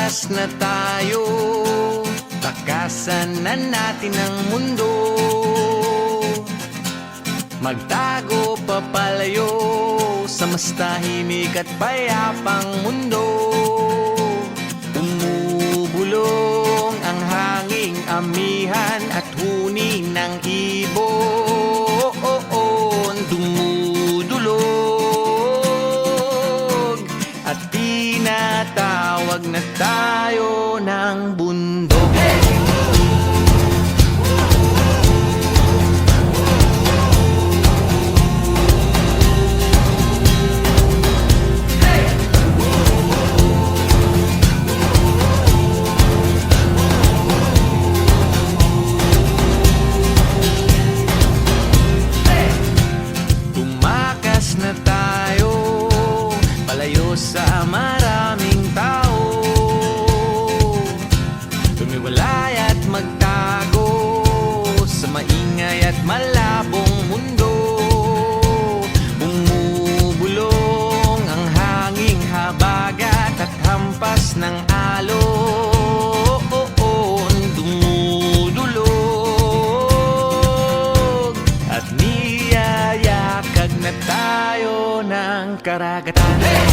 Tumakas na tayo, takasan na natin ang mundo. Magtago papalayo sa mas tahimik at payapang mundo. Umubulong ang hanging amihan at huni ng ibon. Dumudulog at tinatawag na tayo ng bundok. Na tayo, palayo sa maraming tao. Tumiwalay at magtago sa maingay at malabong mundo. Bumubulong ang hanging habagat at hampas ng alon. Dumudulog at niyayakag na tayo ng karagatan.